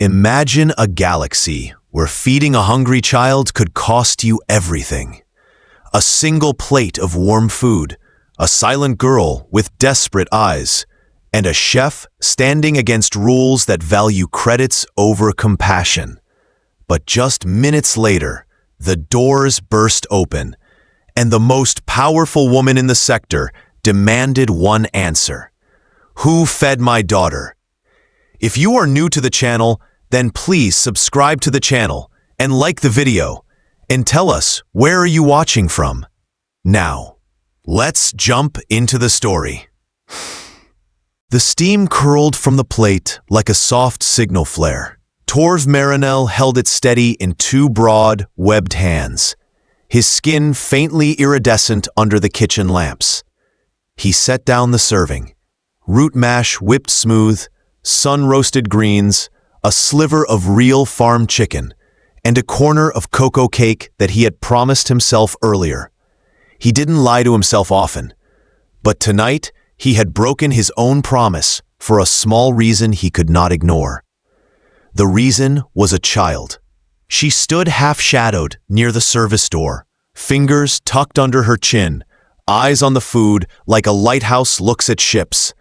Imagine a galaxy where feeding a hungry child could cost you everything. A single plate of warm food, a silent girl with desperate eyes, and a chef standing against rules that value credits over compassion. But just minutes later, the doors burst open, and the most powerful woman in the sector demanded one answer. Who fed my daughter? If you are new to the channel, then please subscribe to the channel and like the video, and tell us where are you watching from. Now, let's jump into the story. The steam curled from the plate like a soft signal flare. Torv Marinell held it steady in two broad, webbed hands, his skin faintly iridescent under the kitchen lamps. He set down the serving. Root mash whipped smooth, sun-roasted greens, a sliver of real farm chicken, and a corner of cocoa cake that he had promised himself earlier. He didn't lie to himself often, but tonight he had broken his own promise for a small reason he could not ignore. The reason was a child. She stood half-shadowed near the service door, fingers tucked under her chin, eyes on the food like a lighthouse looks at ships.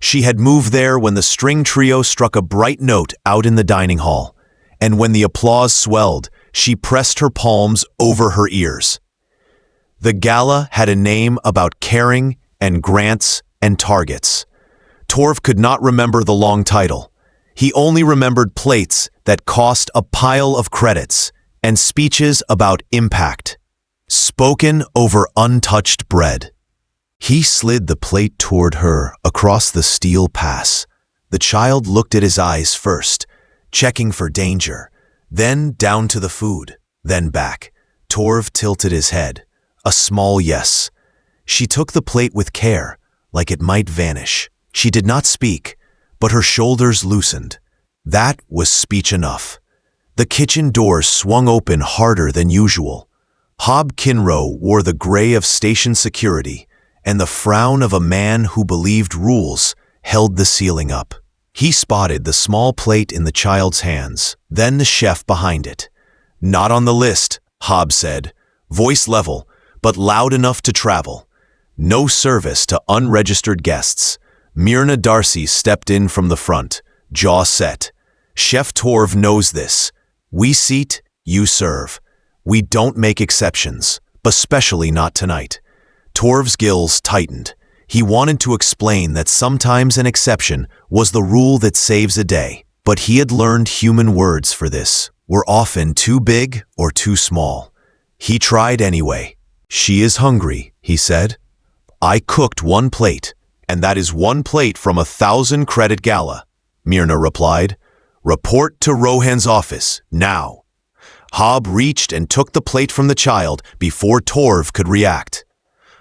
She had moved there when the string trio struck a bright note out in the dining hall, and when the applause swelled, she pressed her palms over her ears. The gala had a name about caring and grants and targets. Torv could not remember the long title. He only remembered plates that cost a pile of credits and speeches about impact, spoken over untouched bread. He slid the plate toward her across the steel pass. The child looked at his eyes first, checking for danger, then down to the food, then back. Torv tilted his head. A small yes. She took the plate with care, like it might vanish. She did not speak, but her shoulders loosened. That was speech enough. The kitchen doors swung open harder than usual. Hob Kinrow wore the gray of station security, and the frown of a man who believed rules held the ceiling up. He spotted the small plate in the child's hands, then the chef behind it. Not on the list, Hob said, voice level, but loud enough to travel. No service to unregistered guests. Myrna Darcy stepped in from the front, jaw set. Chef Torv knows this. We seat, you serve. We don't make exceptions, especially not tonight. Torv's gills tightened. He wanted to explain that sometimes an exception was the rule that saves a day, but he had learned human words for this were often too big or too small. He tried anyway. She is hungry, he said. I cooked one plate, and that is one plate from a 1,000-credit gala, Myrna replied. Report to Rohan's office, now. Hob reached and took the plate from the child before Torv could react.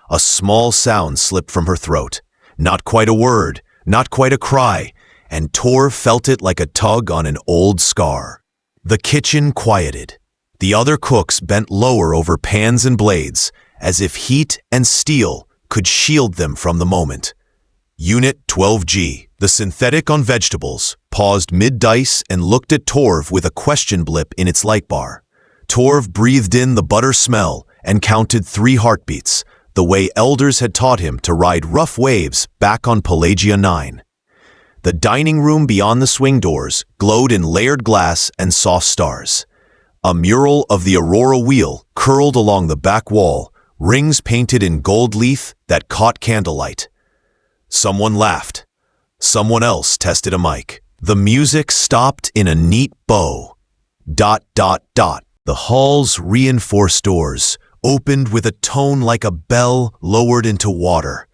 A small sound slipped from her throat. Not quite a word, not quite a cry, and Torv felt it like a tug on an old scar. The kitchen quieted. The other cooks bent lower over pans and blades, as if heat and steel could shield them from the moment. Unit 12G, the synthetic on vegetables, paused mid-dice and looked at Torv with a question blip in its light bar. Torv breathed in the butter smell and counted 3 heartbeats, the way elders had taught him to ride rough waves back on Pelagia 9. The dining room beyond the swing doors glowed in layered glass and soft stars. A mural of the Aurora Wheel curled along the back wall, rings painted in gold leaf that caught candlelight. Someone laughed. Someone else tested a mic. The music stopped in a neat bow. ... The hall's reinforced doors opened with a tone like a bell lowered into water.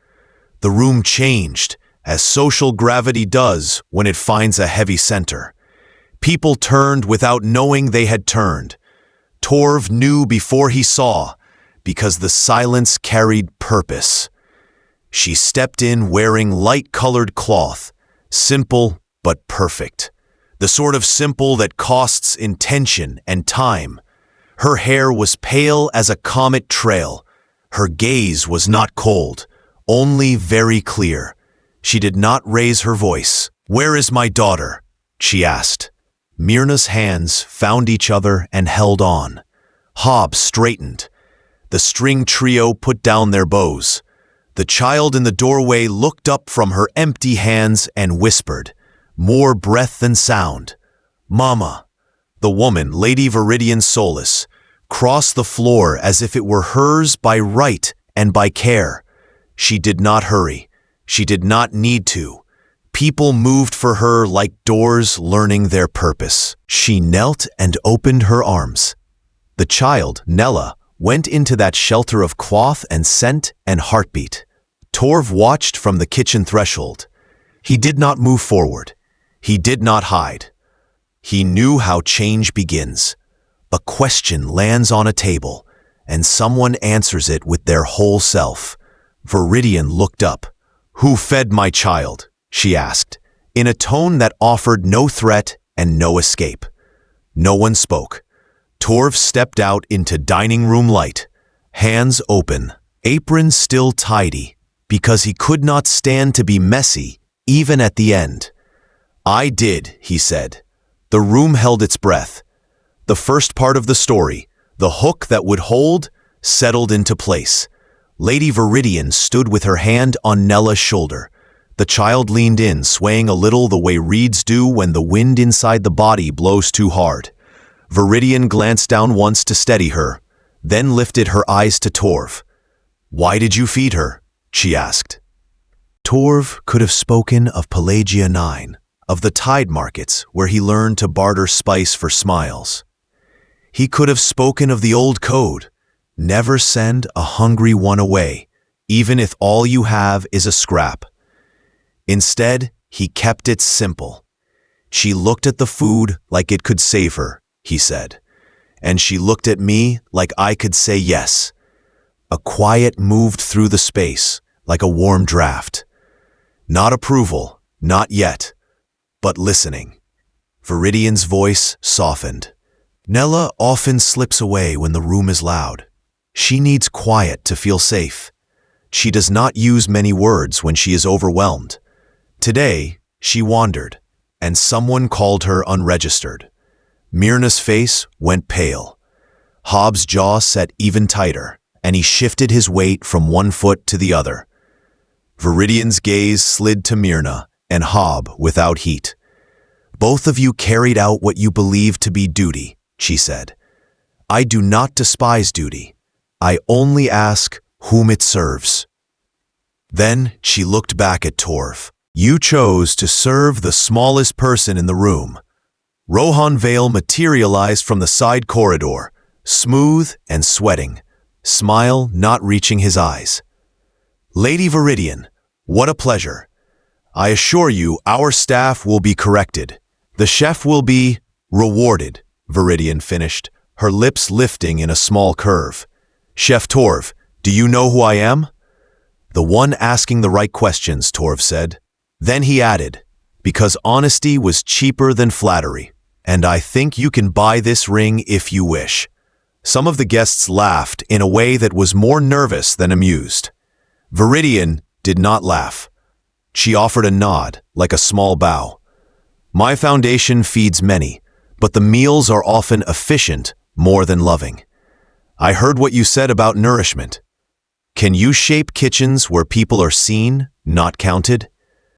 The room changed, as social gravity does when it finds a heavy center. People turned without knowing they had turned. Torv knew before he saw, because the silence carried purpose. She stepped in wearing light-colored cloth, simple but perfect. The sort of simple that costs intention and time. Her hair was pale as a comet trail. Her gaze was not cold, only very clear. She did not raise her voice. "Where is my daughter?" she asked. Myrna's hands found each other and held on. Hob straightened. The string trio put down their bows. The child in the doorway looked up from her empty hands and whispered, more breath than sound, "Mama." The woman, Lady Viridian Solus, crossed the floor as if it were hers by right and by care. She did not hurry. She did not need to. People moved for her like doors learning their purpose. She knelt and opened her arms. The child, Nella, went into that shelter of cloth and scent and heartbeat. Torv watched from the kitchen threshold. He did not move forward. He did not hide. He knew how change begins. A question lands on a table, and someone answers it with their whole self. Viridian looked up. "Who fed my child?" she asked, in a tone that offered no threat and no escape. No one spoke. Torv stepped out into dining room light, hands open, apron still tidy, because he could not stand to be messy, even at the end. "I did," he said. The room held its breath. The first part of the story, the hook that would hold, settled into place. Lady Viridian stood with her hand on Nella's shoulder. The child leaned in, swaying a little the way reeds do when the wind inside the body blows too hard. Viridian glanced down once to steady her, then lifted her eyes to Torv. "Why did you feed her?" she asked. Torv could have spoken of Pelagia 9, of the tide markets where he learned to barter spice for smiles. He could have spoken of the old code, never send a hungry one away, even if all you have is a scrap. Instead, he kept it simple. "She looked at the food like it could save her," he said, "and she looked at me like I could say yes." A quiet moved through the space, like a warm draft. Not approval, not yet, but listening. Viridian's voice softened. "Nella often slips away when the room is loud. She needs quiet to feel safe. She does not use many words when she is overwhelmed. Today, she wandered, and someone called her unregistered." Myrna's face went pale. Hob's jaw set even tighter, and he shifted his weight from one foot to the other. Viridian's gaze slid to Myrna and Hob without heat. "Both of you carried out what you believe to be duty," she said. "I do not despise duty. I only ask whom it serves." Then she looked back at Torv. "You chose to serve the smallest person in the room." Rohan Vale materialized from the side corridor, smooth and sweating, smile not reaching his eyes. "Lady Viridian, what a pleasure. I assure you our staff will be corrected. The chef will be rewarded," Viridian finished, her lips lifting in a small curve. "Chef Torv, do you know who I am?" "The one asking the right questions," Torv said. Then he added, "Because honesty was cheaper than flattery, and I think you can buy this ring if you wish." Some of the guests laughed in a way that was more nervous than amused. Viridian did not laugh. She offered a nod, like a small bow. "My foundation feeds many, but the meals are often efficient more than loving. I heard what you said about nourishment. Can you shape kitchens where people are seen, not counted?"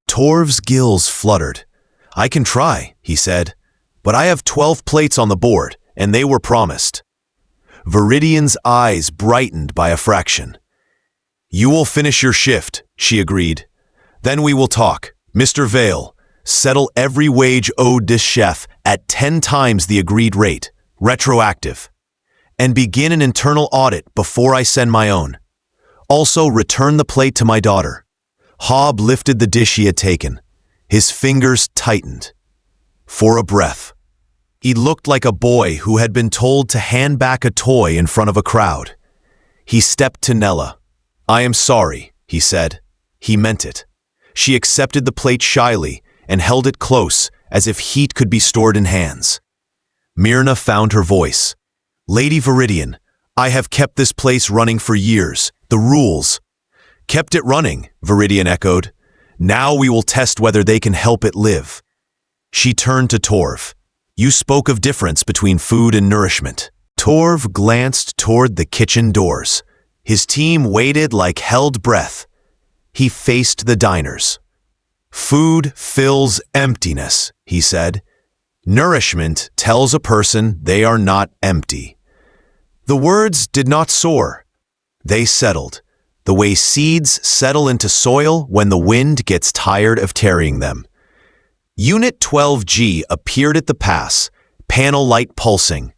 Torv's gills fluttered. "I can try," he said, "but I have 12 plates on the board, and they were promised." Viridian's eyes brightened by a fraction. "You will finish your shift," she agreed. "Then we will talk. Mr. Vale, settle every wage owed this chef at 10 times the agreed rate, retroactive. And begin an internal audit before I send my own. Also, return the plate to my daughter." Hob lifted the dish he had taken. His fingers tightened. For a breath. He looked like a boy who had been told to hand back a toy in front of a crowd. He stepped to Nella. "I am sorry," he said. He meant it. She accepted the plate shyly and held it close as if heat could be stored in hands. Myrna found her voice. "Lady Viridian, I have kept this place running for years. The rules." "Kept it running," Viridian echoed. "Now we will test whether they can help it live." She turned to Torv. You spoke of difference between food and nourishment. Torv glanced toward the kitchen doors. His team waited like held breath. He faced the diners. Food fills emptiness, he said. Nourishment tells a person they are not empty. The words did not soar. They settled, the way seeds settle into soil when the wind gets tired of carrying them. Unit 12G appeared at the pass, panel light pulsing.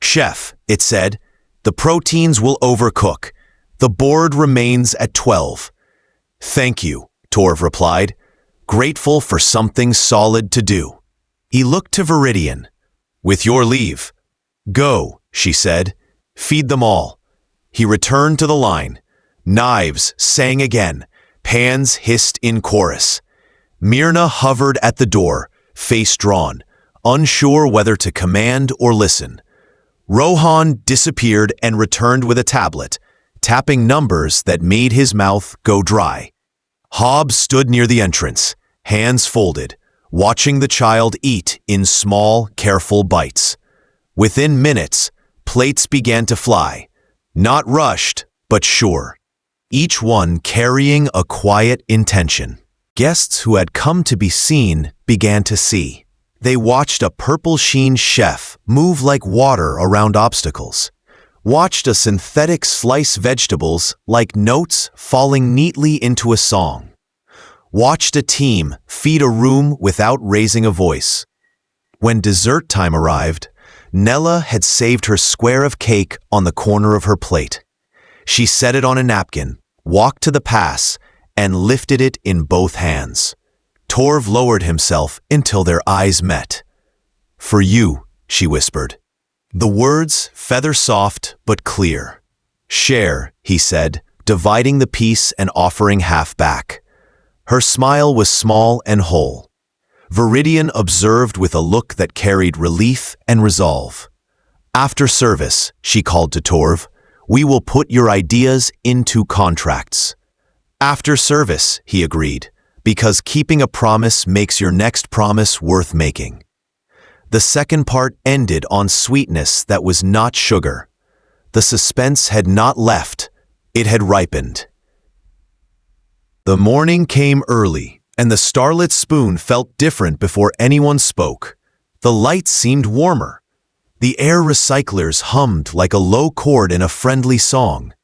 Chef, it said, the proteins will overcook. The board remains at 12. Thank you, Torv replied, grateful for something solid to do. He looked to Viridian. With your leave. Go, she said. Feed them all. He returned to the line. Knives sang again. Pans hissed in chorus. Myrna hovered at the door, face drawn, unsure whether to command or listen. Rohan disappeared and returned with a tablet, tapping numbers that made his mouth go dry. Hobbs stood near the entrance, hands folded, watching the child eat in small, careful bites. Within minutes, plates began to fly, not rushed, but sure, each one carrying a quiet intention. Guests who had come to be seen began to see. They watched a purple-sheen chef move like water around obstacles, watched a synthetic slice vegetables like notes falling neatly into a song, watched a team feed a room without raising a voice. When dessert time arrived, Nella had saved her square of cake on the corner of her plate. She set it on a napkin, walked to the pass, and lifted it in both hands. Torv lowered himself until their eyes met. For you, she whispered. The words feather-soft but clear. Share, he said, dividing the piece and offering half back. Her smile was small and whole. Viridian observed with a look that carried relief and resolve. After service, she called to Torv, we will put your ideas into contracts. After service, he agreed, because keeping a promise makes your next promise worth making. The second part ended on sweetness that was not sugar. The suspense had not left, it had ripened. The morning came early, and the starlit spoon felt different before anyone spoke. The lights seemed warmer. The air recyclers hummed like a low chord in a friendly song.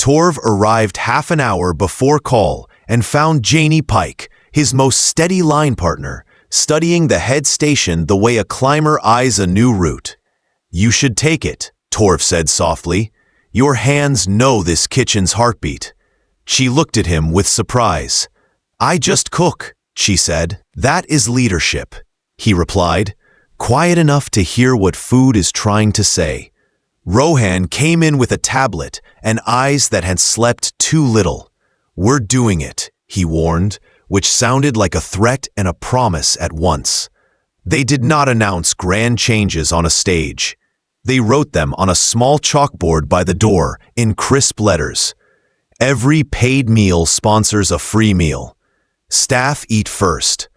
Torv arrived half an hour before call and found Janie Pike, his most steady line partner, studying the head station the way a climber eyes a new route. You should take it, Torv said softly. Your hands know this kitchen's heartbeat. She looked at him with surprise. I just cook, she said. That is leadership, he replied, quiet enough to hear what food is trying to say. Rohan came in with a tablet and eyes that had slept too little. We're doing it, he warned, which sounded like a threat and a promise at once. They did not announce grand changes on a stage. They wrote them on a small chalkboard by the door in crisp letters. Every paid meal sponsors a free meal. Staff eat first.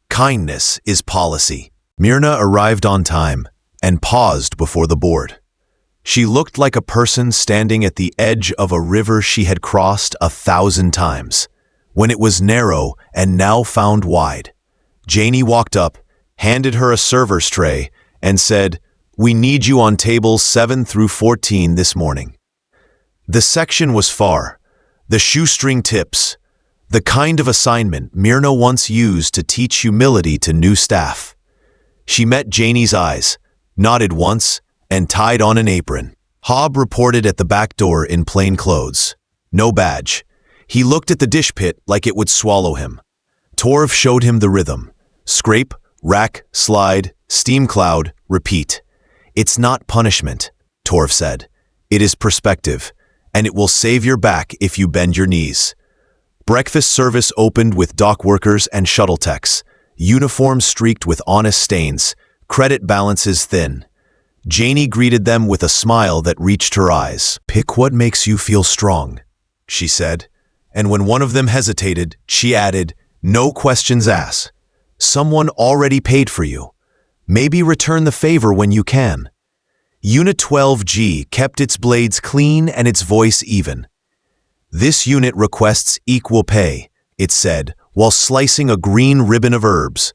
Kindness is policy. Myrna arrived on time and paused before the board. She looked like a person standing at the edge of a river she had crossed 1,000 times, when it was narrow and now found wide. Janie walked up, handed her a server's tray, and said, We need you on tables 7 through 14 this morning. The section was far, the shoestring tips, the kind of assignment Myrna once used to teach humility to new staff. She met Janie's eyes, nodded once, and tied on an apron. Hobb reported at the back door in plain clothes. No badge. He looked at the dish pit like it would swallow him. Torv showed him the rhythm. Scrape, rack, slide, steam cloud, repeat. It's not punishment, Torv said. It is perspective, and it will save your back if you bend your knees. Breakfast service opened with dock workers and shuttle techs, uniforms streaked with honest stains, credit balances thin. Janie greeted them with a smile that reached her eyes. Pick what makes you feel strong, she said. And when one of them hesitated, she added, No questions asked. Someone already paid for you. Maybe return the favor when you can. Unit 12G kept its blades clean and its voice even. This unit requests equal pay, it said, while slicing a green ribbon of herbs.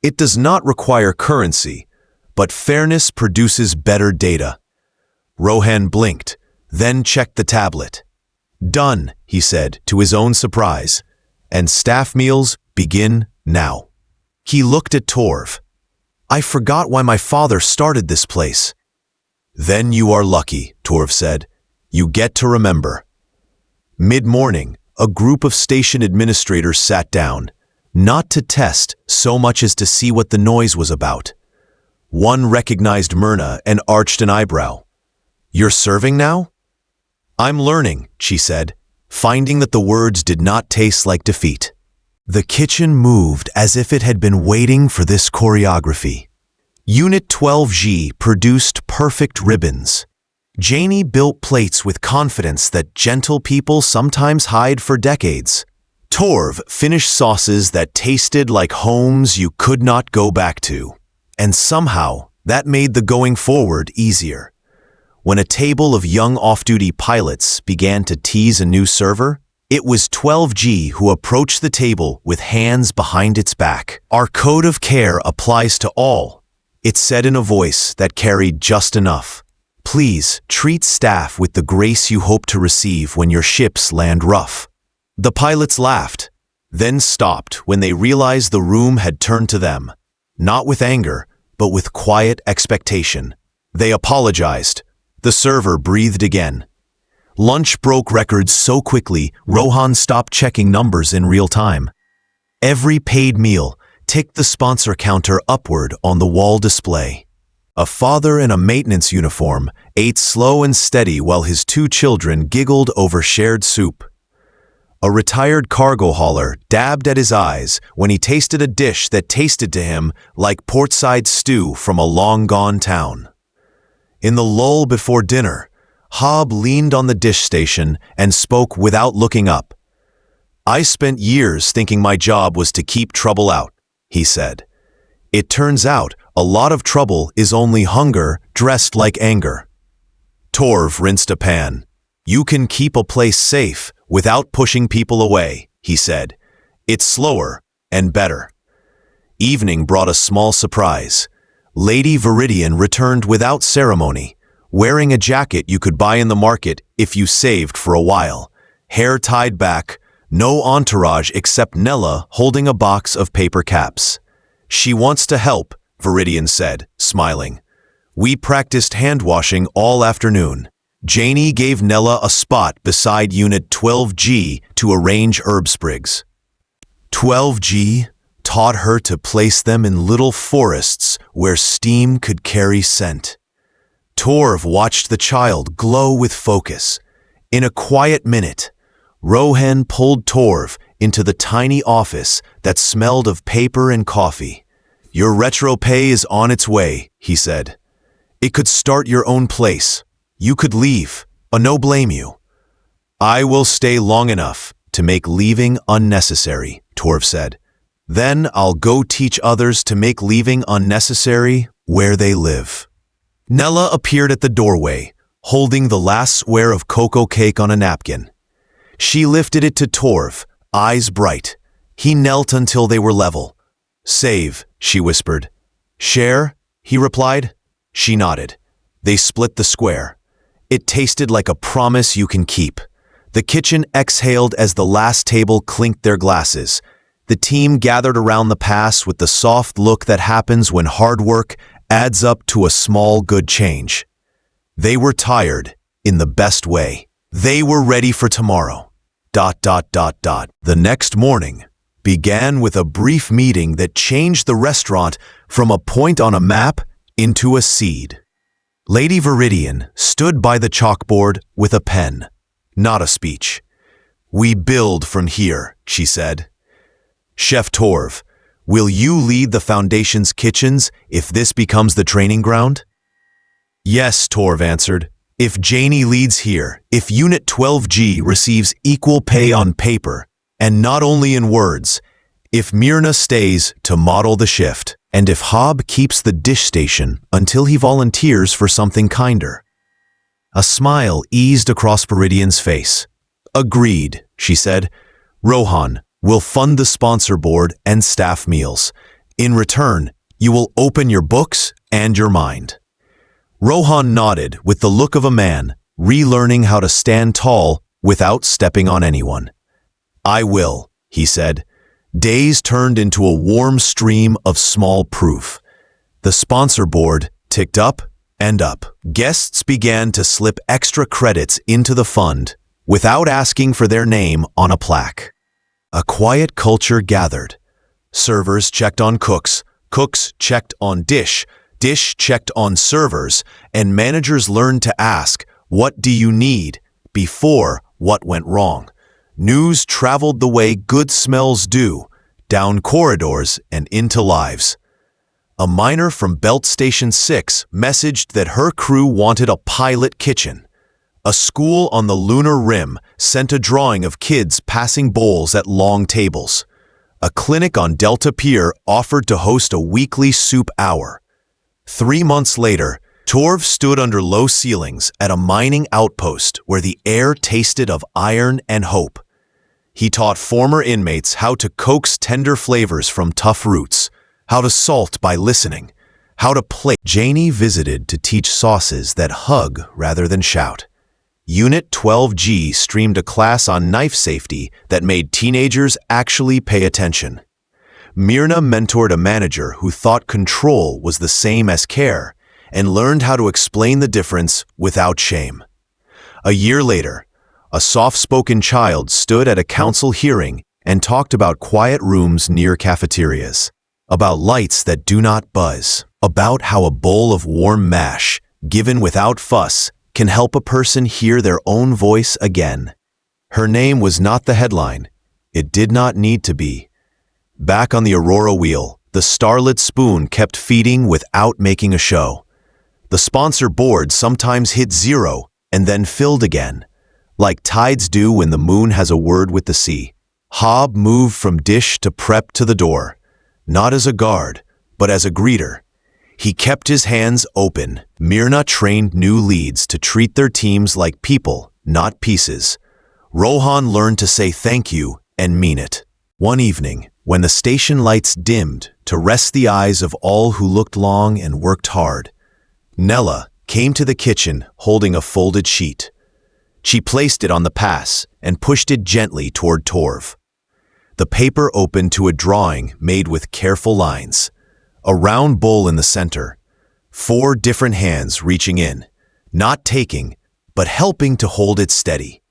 It does not require currency, but fairness produces better data. Rohan blinked, then checked the tablet. Done, he said, to his own surprise. And staff meals begin now. He looked at Torv. I forgot why my father started this place. Then you are lucky, Torv said. You get to remember. Mid-morning, a group of station administrators sat down, not to test so much as to see what the noise was about. One recognized Myrna and arched an eyebrow. You're serving now? I'm learning, she said, finding that the words did not taste like defeat. The kitchen moved as if it had been waiting for this choreography. Unit 12G produced perfect ribbons. Janie built plates with confidence that gentle people sometimes hide for decades. Torv finished sauces that tasted like homes you could not go back to. And somehow, that made the going forward easier. When a table of young off-duty pilots began to tease a new server, it was 12G who approached the table with hands behind its back. Our code of care applies to all, it said in a voice that carried just enough. Please treat staff with the grace you hope to receive when your ships land rough. The pilots laughed, then stopped when they realized the room had turned to them, not with anger, but with quiet expectation. They apologized. The server breathed again. Lunch broke records so quickly, Rohan stopped checking numbers in real time. Every paid meal ticked the sponsor counter upward on the wall display. A father in a maintenance uniform ate slow and steady while his two children giggled over shared soup. A retired cargo hauler dabbed at his eyes when he tasted a dish that tasted to him like portside stew from a long-gone town. In the lull before dinner, Hob leaned on the dish station and spoke without looking up. I spent years thinking my job was to keep trouble out, he said. It turns out a lot of trouble is only hunger dressed like anger. Torv rinsed a pan. You can keep a place safe without pushing people away, he said. It's slower and better. Evening brought a small surprise. Lady Viridian returned without ceremony, wearing a jacket you could buy in the market if you saved for a while. Hair tied back, no entourage except Nella holding a box of paper caps. She wants to help, Viridian said, smiling. We practiced hand-washing all afternoon. Janie gave Nella a spot beside Unit 12G to arrange herb sprigs. 12G taught her to place them in little forests where steam could carry scent. Torv watched the child glow with focus. In a quiet minute, Rohan pulled Torv into the tiny office that smelled of paper and coffee. Your retro pay is on its way, he said. It could start your own place. You could leave. No blame you. I will stay long enough to make leaving unnecessary, Torv said. Then I'll go teach others to make leaving unnecessary where they live. Nella appeared at the doorway, holding the last square of cocoa cake on a napkin. She lifted it to Torv, eyes bright. He knelt until they were level. Save, she whispered. Share, he replied. She nodded. They split the square. It tasted like a promise you can keep. The kitchen exhaled as the last table clinked their glasses. The team gathered around the pass with the soft look that happens when hard work adds up to a small good change. They were tired, in the best way. They were ready for tomorrow. ... The next morning began with a brief meeting that changed the restaurant from a point on a map into a seed. Lady Viridian stood by the chalkboard with a pen, not a speech. We build from here, she said. Chef Torv, will you lead the Foundation's kitchens if this becomes the training ground? Yes, Torv answered. If Janie leads here, if Unit 12G receives equal pay on paper, and not only in words, if Myrna stays to model the shift. And if Hob keeps the dish station until he volunteers for something kinder. A smile eased across Viridian's face. Agreed, she said. Rohan, will fund the sponsor board and staff meals. In return, you will open your books and your mind. Rohan nodded with the look of a man relearning how to stand tall without stepping on anyone. I will, he said. Days turned into a warm stream of small proof. The sponsor board ticked up and up. Guests began to slip extra credits into the fund without asking for their name on a plaque. A quiet culture gathered. Servers checked on cooks, cooks checked on dish checked on servers, and managers learned to ask, "What do you need?" before what went wrong. News traveled the way good smells do, down corridors and into lives. A miner from Belt Station 6 messaged that her crew wanted a pilot kitchen. A school on the lunar rim sent a drawing of kids passing bowls at long tables. A clinic on Delta Pier offered to host a weekly soup hour. 3 months later, Torv stood under low ceilings at a mining outpost where the air tasted of iron and hope. He taught former inmates how to coax tender flavors from tough roots, how to salt by listening, how to plate. Janie visited to teach sauces that hug rather than shout. Unit 12G streamed a class on knife safety that made teenagers actually pay attention. Myrna mentored a manager who thought control was the same as care and learned how to explain the difference without shame. A year later, a soft-spoken child stood at a council hearing and talked about quiet rooms near cafeterias, about lights that do not buzz, about how a bowl of warm mash, given without fuss, can help a person hear their own voice again. Her name was not the headline. It did not need to be. Back on the Aurora wheel, the starlit spoon kept feeding without making a show. The sponsor board sometimes hit zero and then filled again, like tides do when the moon has a word with the sea. Hob moved from dish to prep to the door, not as a guard, but as a greeter. He kept his hands open. Myrna trained new leads to treat their teams like people, not pieces. Rohan learned to say thank you and mean it. One evening, when the station lights dimmed to rest the eyes of all who looked long and worked hard, Nella came to the kitchen holding a folded sheet. She placed it on the pass and pushed it gently toward Torv. The paper opened to a drawing made with careful lines. A round bowl in the center, 4 different hands reaching in, not taking, but helping to hold it steady.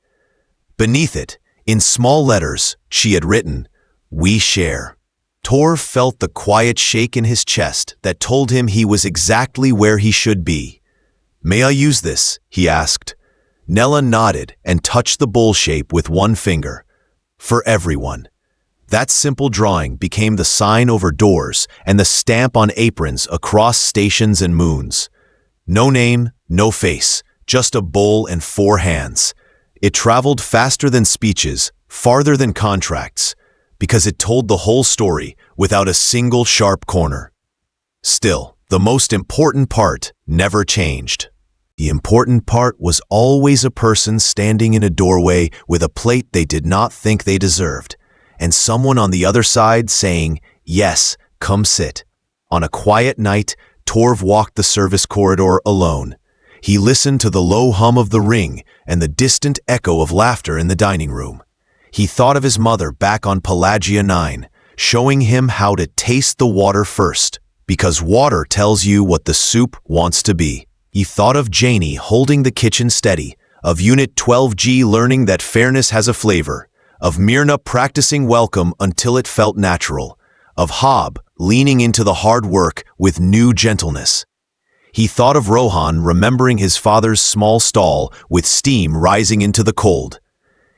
Beneath it, in small letters, she had written, "We share." Torv felt the quiet shake in his chest that told him he was exactly where he should be. "May I use this?" he asked. Nella nodded and touched the bowl shape with one finger. "For everyone." That simple drawing became the sign over doors and the stamp on aprons across stations and moons. No name, no face, just a bowl and 4 hands. It traveled faster than speeches, farther than contracts, because it told the whole story without a single sharp corner. Still, the most important part never changed. The important part was always a person standing in a doorway with a plate they did not think they deserved, and someone on the other side saying, "Yes, come sit." On a quiet night, Torv walked the service corridor alone. He listened to the low hum of the ring and the distant echo of laughter in the dining room. He thought of his mother back on Pelagia 9, showing him how to taste the water first, because water tells you what the soup wants to be. He thought of Janie holding the kitchen steady, of Unit 12G learning that fairness has a flavor, of Myrna practicing welcome until it felt natural, of Hob leaning into the hard work with new gentleness. He thought of Rohan remembering his father's small stall with steam rising into the cold.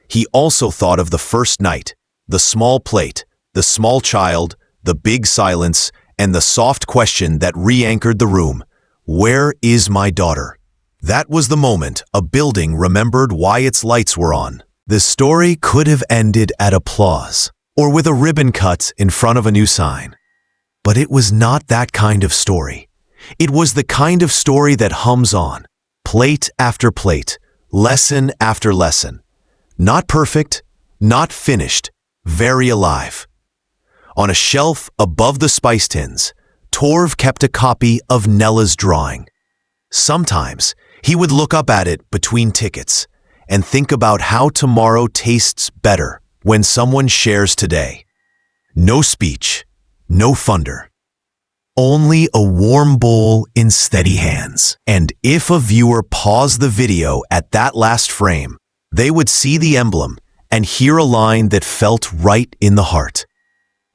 He also thought of the first night, the small plate, the small child, the big silence, and the soft question that re-anchored the room. "Where is my daughter?" That was the moment a building remembered why its lights were on. The story could have ended at applause, or with a ribbon cut in front of a new sign. But it was not that kind of story. It was the kind of story that hums on, plate after plate, lesson after lesson. Not perfect, not finished, very alive. On a shelf above the spice tins, Torv kept a copy of Nella's drawing. Sometimes he would look up at it between tickets and think about how tomorrow tastes better when someone shares today. No speech, no thunder. Only a warm bowl in steady hands. And if a viewer paused the video at that last frame, they would see the emblem and hear a line that felt right in the heart.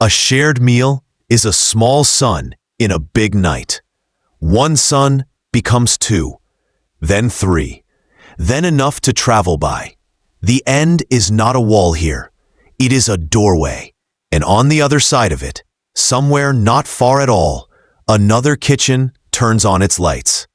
A shared meal is a small sun in a big night. One sun becomes two, then three, then enough to travel by. The end is not a wall here. It is a doorway. And on the other side of it, somewhere not far at all, another kitchen turns on its lights.